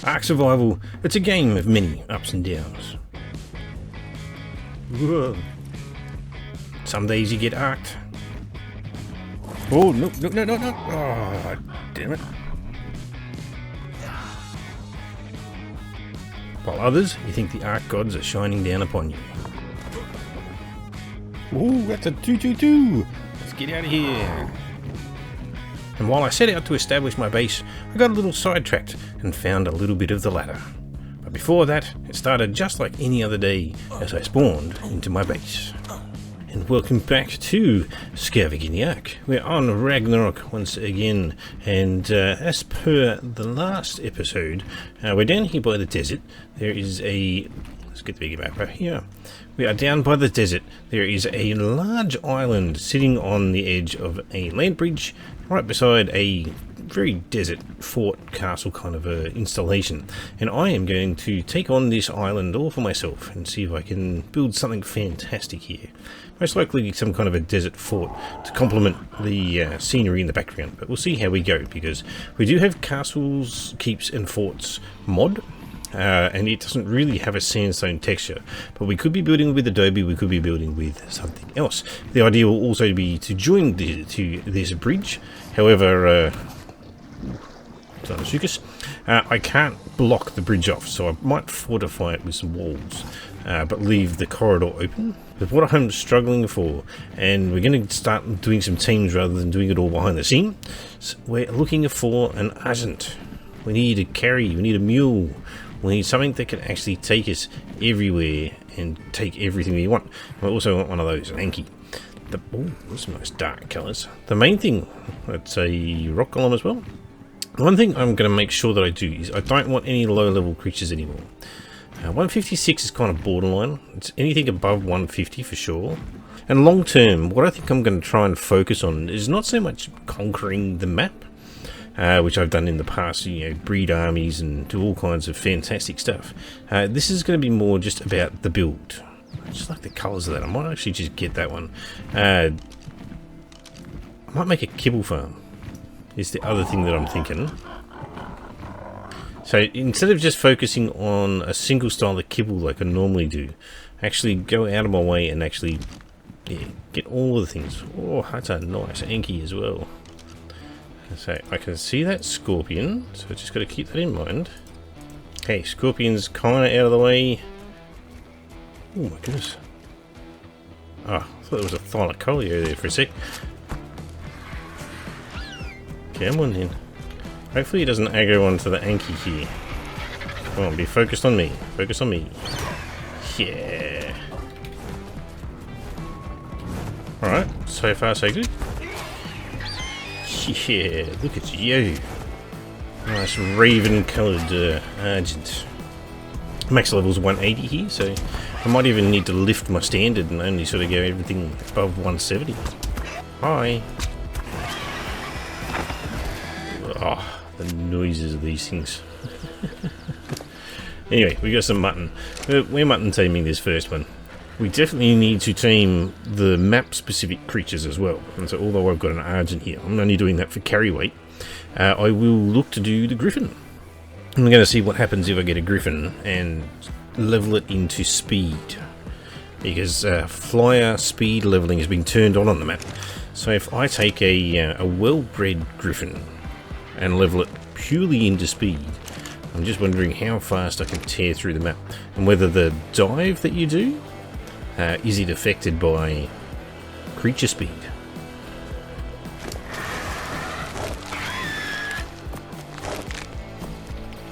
Ark Survival, it's a game of many ups and downs. Whoa. Some days you get arked. Oh, no. Oh, damn it. While others, you think the Ark gods are shining down upon you. Oh, that's a 222. Let's get out of here. And while I set out to establish my base, I got a little sidetracked and found a little bit of the ladder. But before that, it started just like any other day as I spawned into my base. And welcome back to Scavenging the Ark. We're on Ragnarock once again, and as per the last episode, we're down here by the desert. There is a... Let's get the bigger map right here. We are down by the desert. There is a large island sitting on the edge of a land bridge, right beside a very desert fort castle kind of installation. And I am going to take on this island all for myself and see if I can build something fantastic here. Most likely some kind of a desert fort to complement the scenery in the background. But we'll see how we go, because we do have castles, keeps and forts mod. And it doesn't really have a sandstone texture, but we could be building with adobe, we could be building with something else. The idea will also be to join to this bridge. However, I can't block the bridge off, so I might fortify it with some walls, but leave the corridor open. But what I'm struggling for, and we're going to start doing some teams rather than doing it all behind the scene, so we're looking for an agent. We need a carry, we need a mule. We need something that can actually take us everywhere and take everything we want. We also want one of those, an Anki. Oh, those are nice dark colours. The main thing, it's a rock golem as well. One thing I'm going to make sure that I do is I don't want any low level creatures anymore. 156 is kind of borderline. It's anything above 150 for sure. And long term, what I think I'm going to try and focus on is not so much conquering the map, which I've done in the past, breed armies and do all kinds of fantastic stuff. This is going to be more just about the build. I just like the colours of that. I might actually just get that one. I might make a kibble farm, is the other thing that I'm thinking. So instead of just focusing on a single style of kibble like I normally do, actually go out of my way and actually get all of the things. Oh, that's a nice Anki as well. So I can see that scorpion, so just got to keep that in mind. Okay, scorpion's kind of out of the way. Oh my goodness. Oh, I thought there was a thylacoleo there for a sec. Come on then. Hopefully he doesn't aggro onto the Anki here. Come on, be focused on me. Focus on me. Yeah. Alright, so far so good. Yeah, look at you. Nice raven coloured argent. Max level's 180 here, so I might even need to lift my standard and only sort of go everything above 170. Hi. Oh, the noises of these things. Anyway, we got some mutton. We're mutton taming this first one. We definitely need to tame the map-specific creatures as well. And so although I've got an Argent here, I'm only doing that for carry weight. I will look to do the Griffin. I'm going to see what happens if I get a Griffin and level it into speed. Because flyer speed leveling has been turned on the map. So if I take a well-bred Griffin and level it purely into speed, I'm just wondering how fast I can tear through the map. And whether the dive that you do, is it affected by creature speed?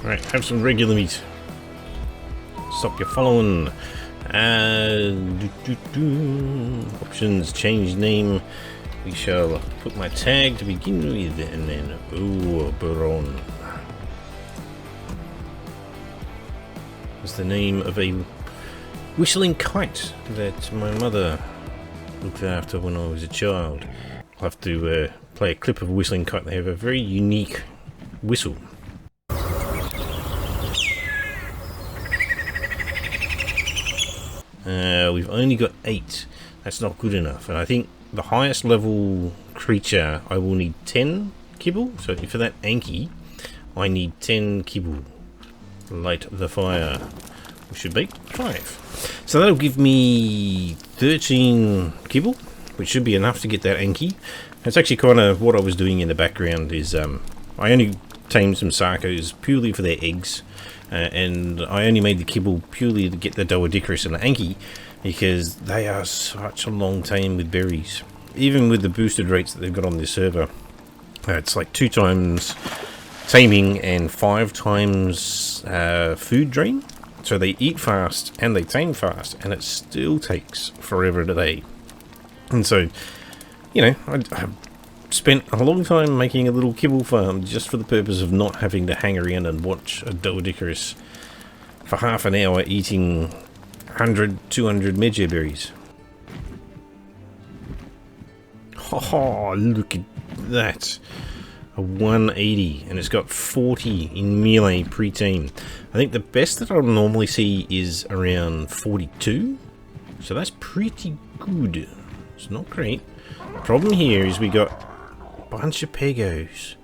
Alright, have some regular meat. Stop your following. Options, change name. We shall put my tag to begin with, and then Baron. Is the name of a whistling kite that my mother looked after when I was a child. I'll have to play a clip of a whistling kite. They have a very unique whistle. We've only got 8. That's not good enough. And I think the highest level creature I will need 10 kibble. So for that Anki, I need 10 kibble. light the fire. We should be 5. So that'll give me 13 kibble, which should be enough to get that Anki. That's actually kind of what I was doing in the background. Is I only tamed some Sarkos purely for their eggs, and I only made the kibble purely to get the Doedicarus and the Anki, because they are such a long tame with berries. Even with the boosted rates that they've got on this server, it's like 2 times taming and 5 times food drain. So they eat fast and they tame fast, and it still takes forever today. And so, you know, I spent a long time making a little kibble farm just for the purpose of not having to hang around and watch a Doedicarus for half an hour eating 100, 200 medjay berries. Oh, look at that. A 180, and it's got 40 in melee pre-team. I think the best that I'll normally see is around 42, so that's pretty good. It's not great. Problem here is we got a bunch of pegos.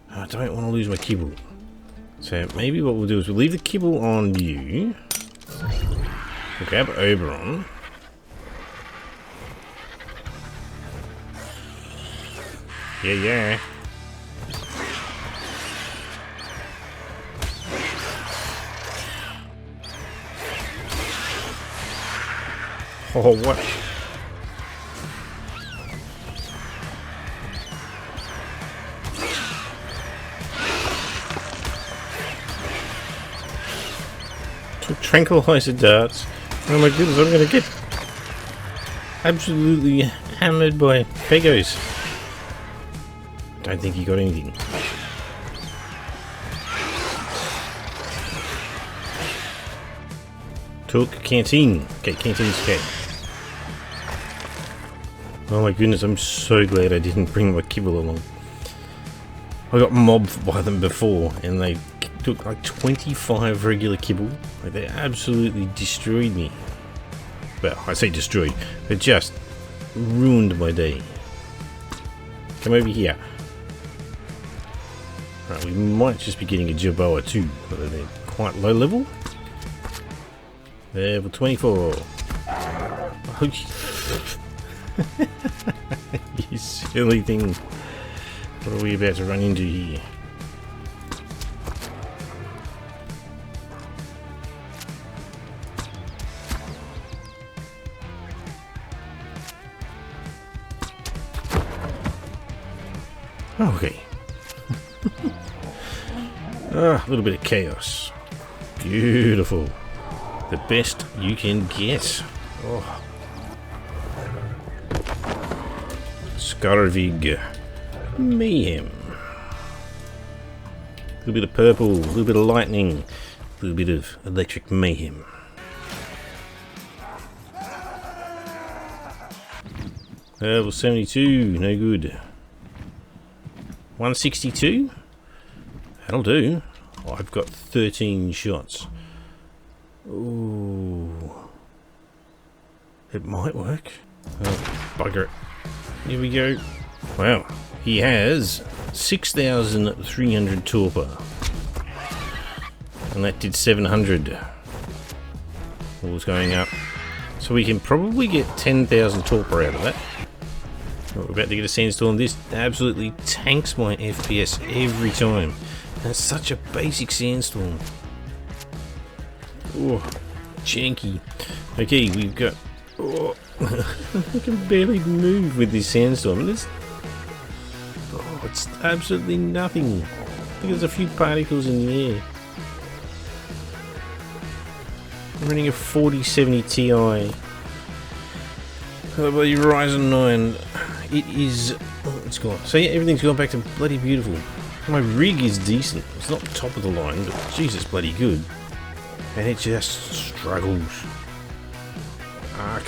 I don't want to lose my kibble, so maybe what we'll do is we'll leave the kibble on you. We'll grab Oberon. Yeah. Oh, what? Tranquilizer darts. Oh my goodness, I'm gonna get absolutely hammered by pegos. Don't think he got anything. Took canteen. Okay, canteen's okay. Oh my goodness, I'm so glad I didn't bring my kibble along. I got mobbed by them before, and they took like 25 regular kibble. Like, they absolutely destroyed me. Well, I say destroyed, they just ruined my day. Come over here. Right, we might just be getting a Jerboa too, but they're quite low level. Level 24. Oh, you silly thing. What are we about to run into here? Okay. A little bit of chaos. Beautiful. The best you can get. Oh. Skarvig. Mayhem. A little bit of purple, a little bit of lightning, a little bit of electric mayhem. Level 72, no good. 162? That'll do. Oh, I've got 13 shots. Ooh. It might work. Oh, bugger it. Here we go. Wow. He has 6,300 torpor. And that did 700. All's going up. So we can probably get 10,000 torpor out of that. Oh, we're about to get a sandstorm. This absolutely tanks my FPS every time. That's such a basic sandstorm. Oh, janky. Okay, we've got... Oh, I can barely move with this sandstorm. It's absolutely nothing. I think there's a few particles in the air. I'm running a 4070 Ti. The Ryzen 9. It is... Oh, it's gone. So yeah, everything's gone back to bloody beautiful. My rig is decent. It's not top of the line, but Jesus bloody good. And it just struggles. I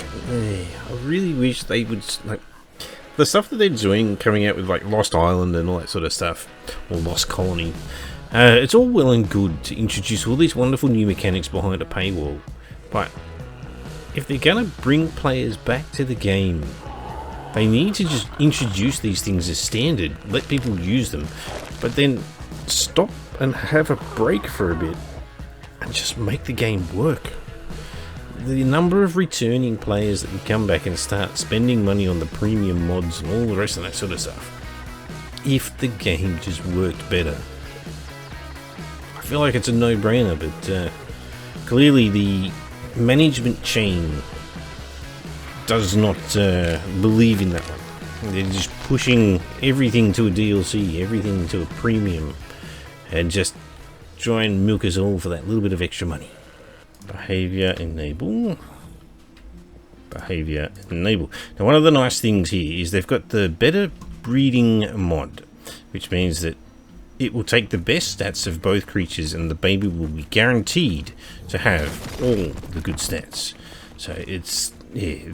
really wish they would, like, the stuff that they're doing, coming out with like Lost Island and all that sort of stuff, or Lost Colony. It's all well and good to introduce all these wonderful new mechanics behind a paywall, but if they're gonna bring players back to the game, they need to just introduce these things as standard, let people use them, but then stop and have a break for a bit, and just make the game work. The number of returning players that can come back and start spending money on the premium mods and all the rest of that sort of stuff, if the game just worked better. I feel like it's a no-brainer, but clearly the management chain does not believe in that one. They're just pushing everything to a DLC, everything to a premium, and just try and milk us all for that little bit of extra money. Behavior enable. Behavior enable. Now, one of the nice things here is they've got the better breeding mod, which means that it will take the best stats of both creatures and the baby will be guaranteed to have all the good stats. So it's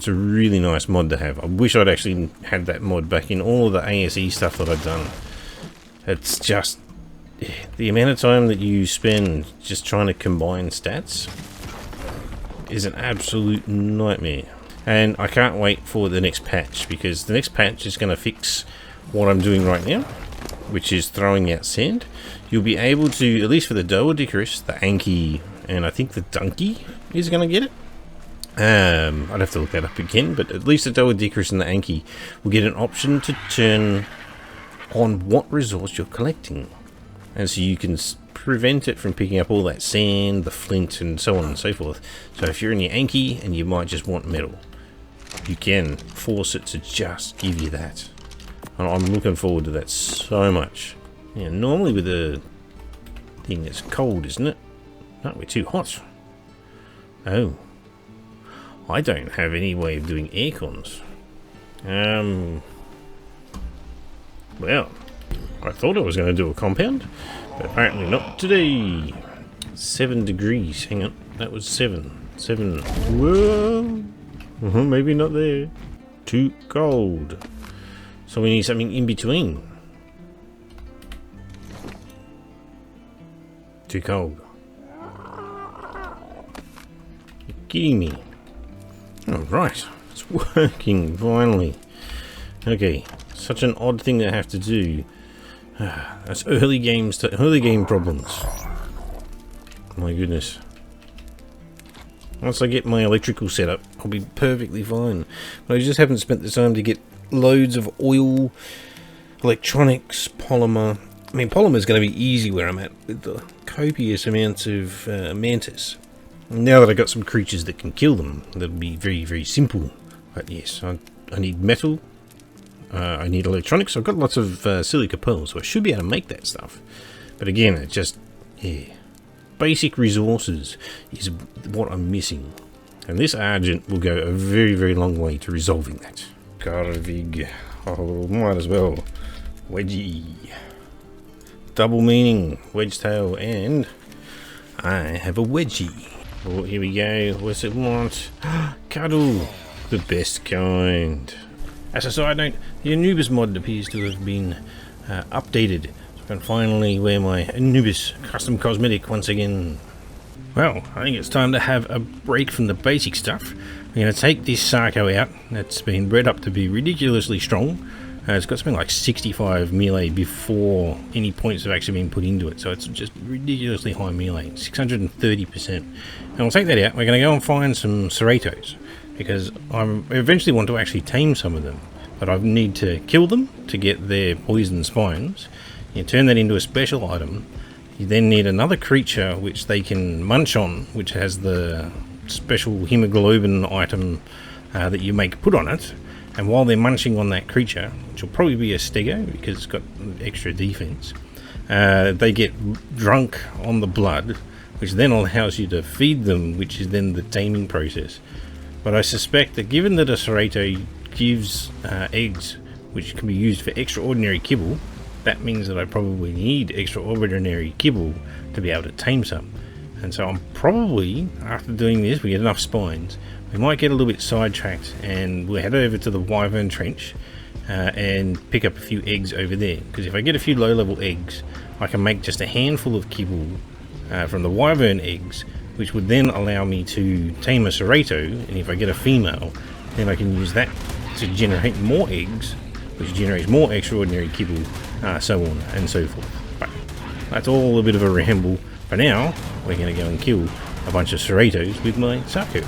a really nice mod to have. I wish I'd actually had that mod back in all of the ASE stuff that I've done. It's just the amount of time that you spend just trying to combine stats is an absolute nightmare. And I can't wait for the next patch, because the next patch is going to fix what I'm doing right now, which is throwing out sand. You'll be able to, at least for the Doedicurus, the Anki, and I think the Donkey is going to get it. I'd have to look that up again, but at least the Doedicurus and the Anki will get an option to turn on what resource you're collecting. And so you can prevent it from picking up all that sand, the flint, and so on and so forth. So if you're in your Anki and you might just want metal, you can force it to just give you that. And I'm looking forward to that so much. Yeah, normally with a thing that's cold, isn't it? No, we're too hot. Oh. I don't have any way of doing air cons. Well, I thought I was going to do a compound, but apparently not today. 7 degrees. Hang on, that was 7. 7. Whoa. Maybe not there. Too cold. So we need something in between. Too cold. You're kidding me. Alright, it's working finally. Okay, such an odd thing to have to do. That's early game problems. My goodness. Once I get my electrical set up, I'll be perfectly fine. But I just haven't spent the time to get loads of oil, electronics, polymer. I mean, polymer is going to be easy where I'm at with the copious amounts of mantis. Now that I've got some creatures that can kill them, that'll be very, very simple. But yes, I need metal. I need electronics. I've got lots of silica pearls, so I should be able to make that stuff. But again, it's just, yeah, basic resources is what I'm missing. And this Argent will go a very, very long way to resolving that. Garvig. Oh, might as well. Wedgie. Double meaning. Wedge tail, and I have a wedgie. Oh, here we go. What's it want? Cuddle. The best kind. As a side note, the Anubis mod appears to have been updated. So I can finally wear my Anubis custom cosmetic once again. Well, I think it's time to have a break from the basic stuff. We're going to take this Sarco out. It's been bred up to be ridiculously strong. It's got something like 65 melee before any points have actually been put into it. So it's just ridiculously high melee, 630%. And we'll take that out. We're going to go and find some Ceratos, because I eventually want to actually tame some of them. But I need to kill them to get their poison spines. You turn that into a special item. You then need another creature which they can munch on, which has the special hemoglobin item that you make put on it. And while they're munching on that creature, which will probably be a stego because it's got extra defense, they get drunk on the blood, which then allows you to feed them, which is then the taming process. But I suspect that given that a Cerato gives eggs which can be used for extraordinary kibble, that means that I probably need extraordinary kibble to be able to tame some. And so I'm probably, after doing this, we get enough spines, we might get a little bit sidetracked and we'll head over to the Wyvern Trench and pick up a few eggs over there. Because if I get a few low-level eggs, I can make just a handful of kibble from the Wyvern eggs, which would then allow me to tame a Cerato, and if I get a female, then I can use that to generate more eggs, which generates more extraordinary kibble, so on and so forth. But that's all a bit of a ramble. For now, we're going to go and kill a bunch of Cerritos with my Saku.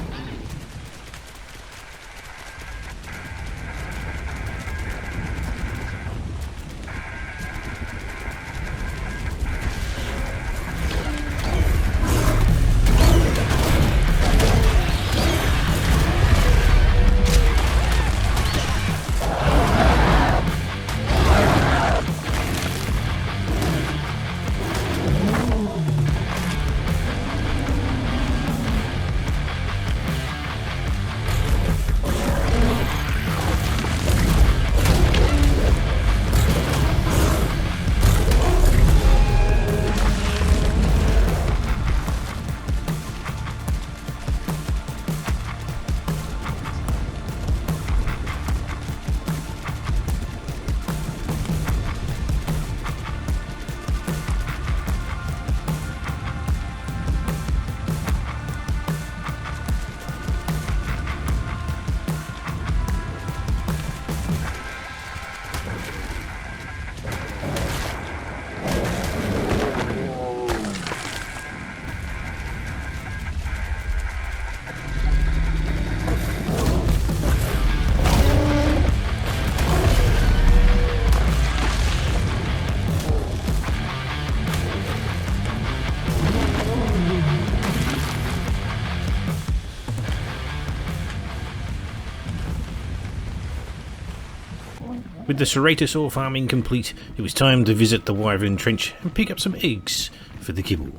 With the Ceratosaur farming complete, it was time to visit the Wyvern Trench and pick up some eggs for the kibble.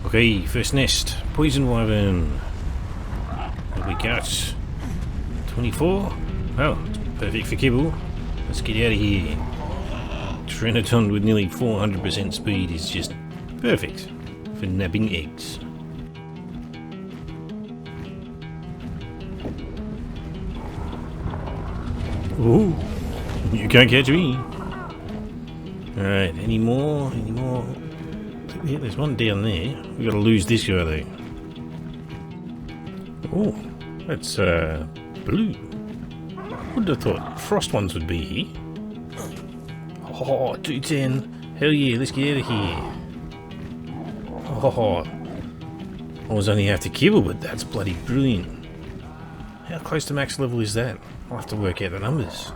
Okay, first nest, Poison Wyvern. What we got? 24? Oh, it's perfect for kibble. Let's get out of here. Trinoton with nearly 400% speed is just perfect for nabbing eggs. Ooh, you can't catch me. Alright, any more? Any more? Yeah, there's one down there. We gotta lose this guy though. Oh, that's blue. Would have thought frost ones would be here. Oh, 210. Hell yeah, let's get out of here. Oh, I was only have to kibble, but that's bloody brilliant. How close to max level is that? I'll have to work out the numbers.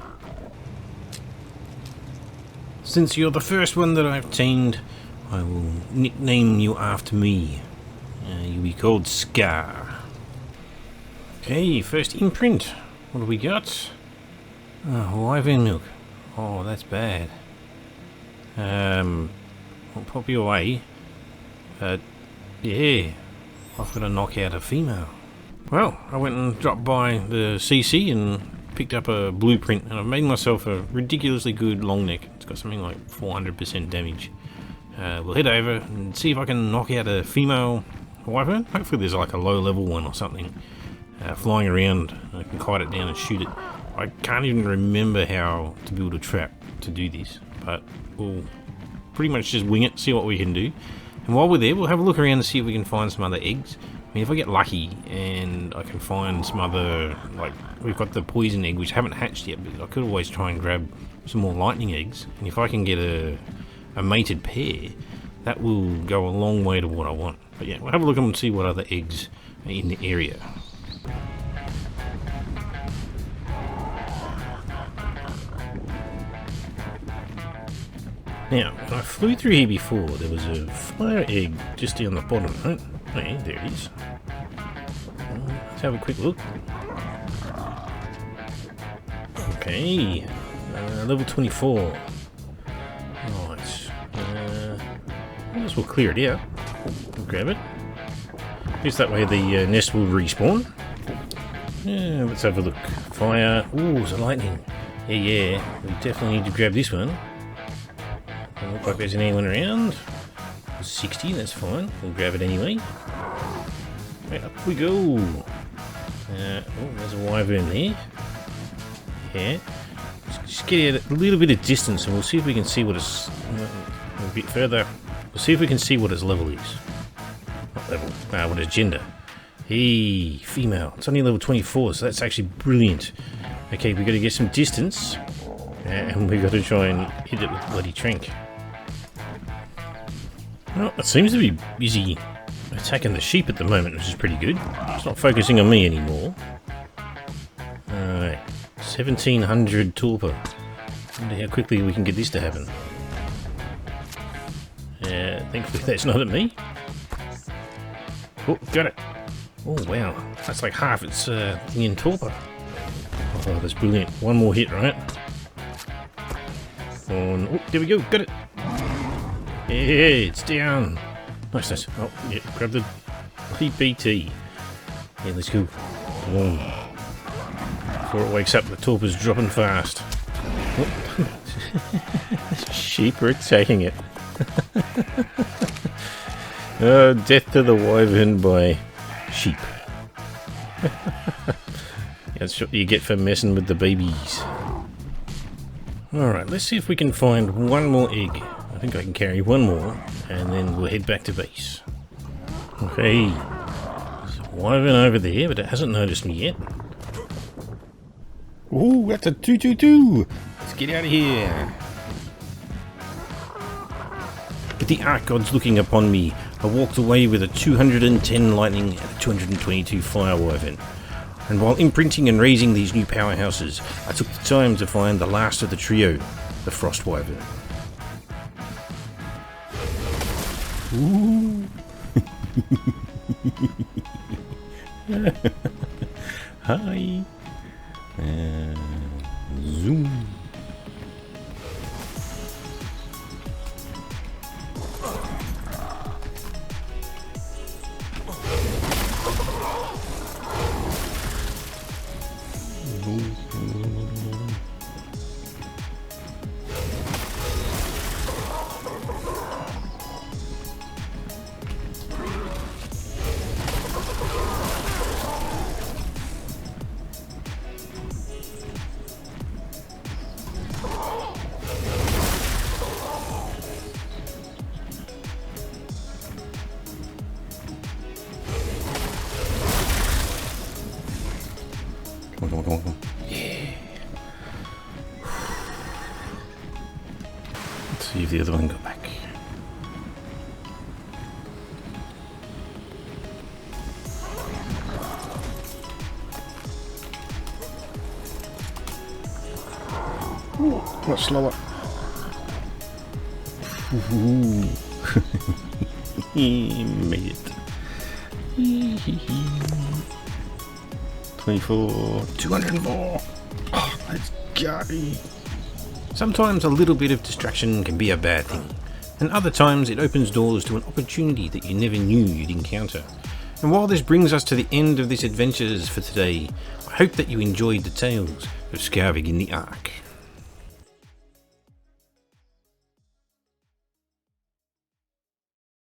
Since you're the first one that I've tamed, I will nickname you after me. You'll be called Scar. Okay, first imprint. What do we got? Oh, Wyvern milk. Oh, that's bad. I'll pop you away. Yeah, I've got to knock out a female. Well, I went and dropped by the CC and picked up a blueprint, and I've made myself a ridiculously good long neck. It's got something like 400% damage. We'll head over and see if I can knock out a female wyvern. Hopefully there's like a low level one or something flying around. I can kite it down and shoot it. I can't even remember how to build a trap to do this, but we'll pretty much just wing it, see what we can do. And while we're there, we'll have a look around to see if we can find some other eggs. I mean, if I get lucky and I can find some other, like, we've got the poison egg which haven't hatched yet, but I could always try and grab some more lightning eggs. And if I can get a mated pair, that will go a long way to what I want. But yeah, we'll have a look and see what other eggs are in the area. Now, when I flew through here before, there was a fire egg just down the bottom, right? Oh yeah, there it is. Let's have a quick look. Okay, level 24. Nice. I guess we'll clear it out. We'll grab it. Just that way the nest will respawn. Yeah, let's have a look. Fire. Ooh, it's a lightning. Yeah, we definitely need to grab this one. Doesn't look like there's anyone around. 60, that's fine. We'll grab it anyway. Right, up we go. Oh, there's a wyvern there. Yeah. Just get out a little bit of distance and we'll see if we can see what its... a bit further. We'll see if we can see what its level is. Not level. What its gender. Hey, female. It's only level 24, so that's actually brilliant. Okay, we've got to get some distance. And we've got to try and hit it with bloody trank. Well, it seems to be busy attacking the sheep at the moment, which is pretty good. It's not focusing on me anymore. Alright, 1700 torpor. Wonder how quickly we can get this to happen. Thankfully that's not at me. Oh, got it. Oh wow, that's like half its thing in torpor. Oh, that's brilliant. One more hit, right? Oh, there we go, got it. Yeah, it's down. Nice, nice. Oh, yeah, grab the BT. Yeah, let's go. Come on. Before it wakes up, the torpor's dropping fast. Oh. Sheep are attacking it. Oh, death to the wyvern by sheep. That's what you get for messing with the babies. Alright, let's see if we can find one more egg. I think I can carry one more, and then we'll head back to base. Okay, there's a wyvern over there, but it hasn't noticed me yet. Ooh, that's a 222! Let's get out of here! With the Ark gods looking upon me, I walked away with a 210 lightning and a 222 fire wyvern. And while imprinting and raising these new powerhouses, I took the time to find the last of the trio, the frost wyvern. Ooh. Hi. Zoom. Come on. Yeah. Let's see if the other one got back. Ooh, much slower. Ooh. Made it. 24, 204. Oh, let's go. Sometimes a little bit of distraction can be a bad thing, and other times it opens doors to an opportunity that you never knew you'd encounter. And while this brings us to the end of this adventures for today, I hope that you enjoyed the tales of Scarvig in the Ark.